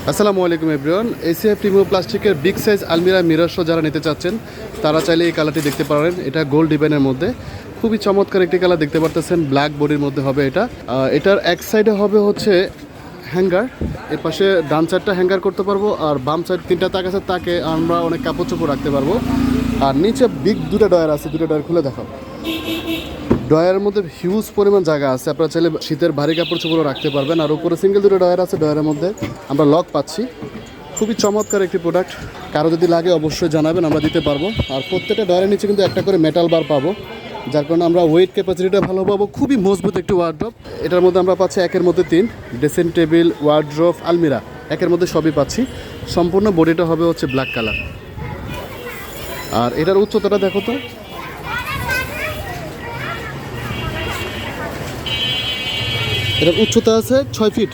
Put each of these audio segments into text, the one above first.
আসসালামু আলাইকুম everyone. ACI premium প্লাস্টিকের বিগ সাইজ আলমিরা মিরর শো যারা নিতে চাচ্ছেন তারা চাইলে এই কালারটি দেখতে পারেন। এটা গোল্ড ডিজাইনের মধ্যে খুবই চমৎকার একটি কালার দেখতে পারতেছেন। ব্ল্যাক বডির মধ্যে হবে এটা। এটার এক সাইডে হবে হচ্ছে হ্যাঙ্গার, এর পাশে ডান সাইডটা হ্যাঙ্গার করতে পারবো, আর বাম সাইড তিনটা তাক আছে, তাকে আমরা অনেক কাপড় চোপড় রাখতে পারবো। আর নিচে বিগ দুটো ডয়ার আছে, দুটো ডয়ার খুলে দেখাও। ডয়ারের মধ্যে হিউজ পরিমাণ জায়গা আছে, আপনারা চাইলে শীতের ভারী কাপড় চোপড়ও রাখতে পারবেন। আর উপরে সিঙ্গেল দুটো ডয়ার আছে, ডয়ারের মধ্যে আমরা লক পাচ্ছি। খুবই চমৎকার একটি প্রোডাক্ট, কারো যদি লাগে অবশ্যই জানাবেন, আমরা দিতে পারবো। আর প্রত্যেকটা ডয়ারের নিচে কিন্তু একটা করে মেটাল বার পাবো, যার কারণে আমরা ওয়েট ক্যাপাসিটিটা ভালো পাবো। খুবই মজবুত একটি ওয়ার্ড্রপ। এটার মধ্যে আমরা পাচ্ছি একের মধ্যে 3 ড্রেসিং টেবিল, ওয়ার্ড্রপ, আলমিরা একের মধ্যে সবই পাচ্ছি। সম্পূর্ণ বডিটা হবে হচ্ছে ব্ল্যাক কালার। আর এটার উচ্চতাটা দেখো তো, এটার উচ্চতা আছে 6 ফিট।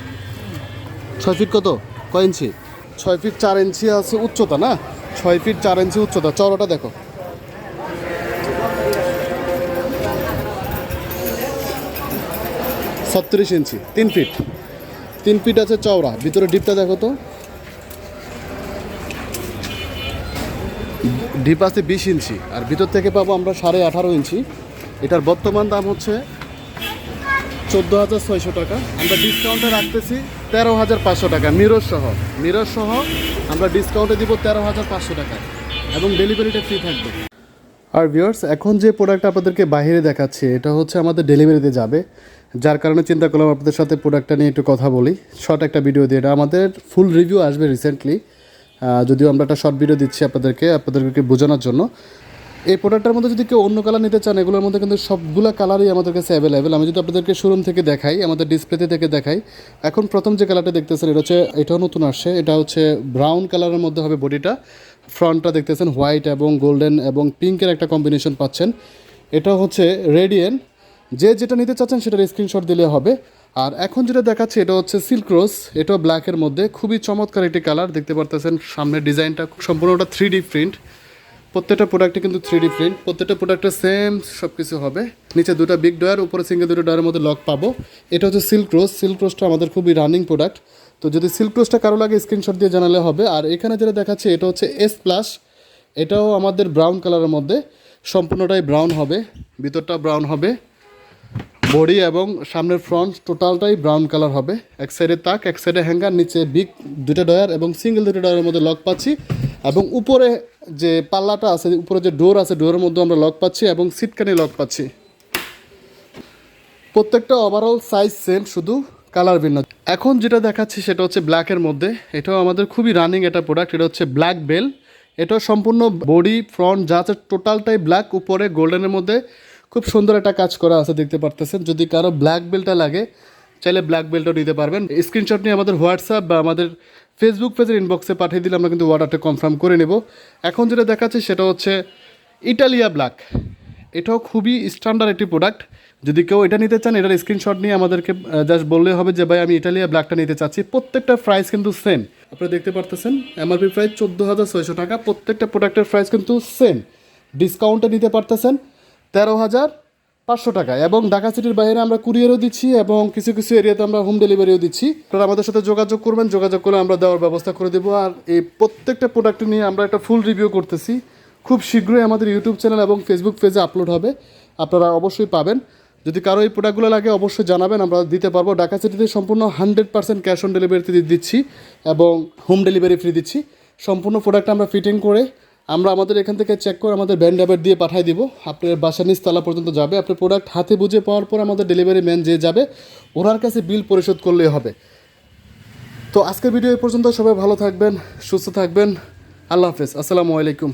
6 ফিট কয় ইঞ্চি? 6 ফিট 4 ইঞ্চি আছে উচ্চতা, না 6 ফিট 4 ইঞ্চি উচ্চতা। চওড়াটা দেখো, 37 ইঞ্চি। 3 ফিট আছে চওড়া। ভিতরে ডিপটা দেখো তো, ডিপ আছে 20 ইঞ্চি। আর ভিতর থেকে পাবো আমরা 18.5 ইঞ্চি। এটার বর্তমান দাম হচ্ছে 14,600 টাকা। আমরা ডিসকাউন্টে রাখতেছি 13,500 টাকা। মিরর সহ আমরা ডিসকাউন্টে দিব 13,500 টাকা, এবং ডেলিভারিটা ফ্রি থাকবে। আর ভিউয়ার্স, এখন যে প্রোডাক্ট আপনাদেরকে বাইরে দেখাচ্ছি এটা হচ্ছে আমাদের ডেলিভারিতে যাবে, যার কারণে চিন্তা করলাম আপনাদের সাথে প্রোডাক্টটা নিয়ে একটু কথা বলি। শর্ট একটা ভিডিও দিয়ে, এটা আমাদের ফুল রিভিউ আসবে রিসেন্টলি, যদিও আমরা একটা শর্ট ভিডিও দিচ্ছি আপনাদেরকে বোঝানোর জন্য। এই প্রোডাক্টের মধ্যে যদি কেউ অন্য কালার নিতে চান, এগুলোর মধ্যে কিন্তু সবগুলো কালারই আমাদের কাছে অ্যাভেলেবেল। আমি যদি আপনাদেরকে শোরুম থেকে দেখাই, আমাদের ডিসপ্লেতে থেকে দেখাই, এখন প্রথম যে কালারটা দেখতেছেন এটাও নতুন আসছে। এটা হচ্ছে ব্রাউন কালারের মধ্যে হবে বডিটা। ফ্রন্টটা দেখতেছেন হোয়াইট এবং গোল্ডেন এবং পিঙ্কের একটা কম্বিনেশন পাচ্ছেন। এটা হচ্ছে রেডিয়েন্ট। যেটা নিতে চাচ্ছেন সেটার স্ক্রিনশট দিলে হবে। আর এখন যেটা দেখাচ্ছে এটা হচ্ছে সিল্ক রোজ, এটাও ব্ল্যাকের মধ্যে খুবই চমৎকার একটি কালার দেখতে পারতেছেন। সামনের ডিজাইনটা সম্পূর্ণটা 3D প্রিন্ট। প্রত্যেকটা প্রোডাক্টে কিন্তু 3D প্রিন্ট, প্রত্যেকটা প্রোডাক্টে সেম সব কিছু হবে। নিচে দুটো বিগ ডয়ার, উপরে সিঙ্গেল দুটো ডয়ারের মধ্যে লক পাবো। এটা হচ্ছে সিল্ক রোজটা আমাদের খুবই রানিং প্রোডাক্ট। তো যদি সিল্ক রোজটা কারো লাগে স্ক্রিনশট দিয়ে জানালে হবে। আর এখানে যেটা দেখাচ্ছে এটা হচ্ছে S+, এটাও আমাদের ব্রাউন কালারের মধ্যে, সম্পূর্ণটাই ব্রাউন হবে, ভিতরটা ব্রাউন হবে, বডি এবং সামনের ফ্রন্ট টোটালটাই ব্রাউন কালার হবে। এক সাইডে তাক, এক সাইডে হ্যাঙ্গার, নিচে বিগ দুটো ডয়ার এবং সিঙ্গেল দুটো ডয়ারের মধ্যে লক পাচ্ছি। এবং উপরে যে পাল্লাটা আছে, উপরে যে ডোর আছে, ডোরের মধ্যে আমরা লক পাচ্ছি এবং সিটকানি লক পাচ্ছি। প্রত্যেকটা ওভারঅল সাইজ সেম, শুধু কালার ভিন্ন। এখন যেটা দেখাচ্ছি সেটা হচ্ছে ব্ল্যাকের মধ্যে। এটাও আমাদের খুবই রানিং একটা প্রোডাক্ট। এটা হচ্ছে ব্ল্যাক বেল। এটাও সম্পূর্ণ বডি ফ্রন্ট যা আছে টোটালটাই ব্ল্যাক, উপরে গোল্ডেনের মধ্যে খুব সুন্দর একটা কাজ করা আছে দেখতে পারতেছেন। যদি কারো ব্ল্যাক বেলটা লাগে চাইলে ব্ল্যাক বেলটাও নিতে পারবেন। স্ক্রিনশট নিয়ে আমাদের হোয়াটসঅ্যাপ বা আমাদের ফেসবুক পেজের ইনবক্সে পাঠিয়ে দিলে আমরা কিন্তু অর্ডারটা কনফার্ম করে নেব। এখন যেটা দেখাচ্ছি সেটা হচ্ছে ইটালিয়া ব্ল্যাক। এটাও খুবই স্ট্যান্ডার্ড একটি প্রোডাক্ট। যদি কেউ এটা নিতে চান, এটার স্ক্রিনশট নিয়ে আমাদেরকে জাস্ট বললে হবে যে ভাই আমি ইটালিয়া ব্ল্যাকটা নিতে চাচ্ছি। প্রত্যেকটা প্রাইস কিন্তু সেম, আপনারা দেখতে পারতেছেন। এমআরপি প্রাইস 14,600 টাকা। প্রত্যেকটা প্রোডাক্টের প্রাইস কিন্তু সেম। ডিসকাউন্টে নিতে পারতেছেন 13,500 টাকা। এবং ঢাকা সিটির বাইরে আমরা কুরিয়ারও দিচ্ছি, এবং কিছু এরিয়াতে আমরা হোম ডেলিভারিও দিচ্ছি। আপনারা আমাদের সাথে যোগাযোগ করবেন, যোগাযোগ করলে আমরা দেওয়ার ব্যবস্থা করে দেবো। আর এই প্রত্যেকটা প্রোডাক্ট নিয়ে আমরা একটা ফুল রিভিউ করতেছি, খুব শীঘ্রই আমাদের ইউটিউব চ্যানেল এবং ফেসবুক পেজে আপলোড হবে, আপনারা অবশ্যই পাবেন। যদি কারো এই প্রোডাক্টগুলো লাগে অবশ্যই জানাবেন, আমরা দিতে পারবো। ঢাকা সিটিতে সম্পূর্ণ 100% ক্যাশ অন ডেলিভারিতে দিচ্ছি এবং হোম ডেলিভারি ফ্রি দিচ্ছি। সম্পূর্ণ প্রোডাক্ট আমরা ফিটিং করে আমরা আমাদের এখান থেকে চেক করে আমাদের ব্যান্ড ড্রাইভার দিয়ে পাঠিয়ে দিব, আপনার বাসার নিচতলা পর্যন্ত যাবে। আপনার প্রোডাক্ট হাতে বুঝে পাওয়ার পর আমাদের ডেলিভারি ম্যান যে যাবে, ওনার কাছে বিল পরিশোধ করলেই হবে। তো আজকের ভিডিও এই পর্যন্ত। সবাই ভালো থাকবেন, সুস্থ থাকবেন। আল্লাহ হাফেজ, আসসালামু আলাইকুম।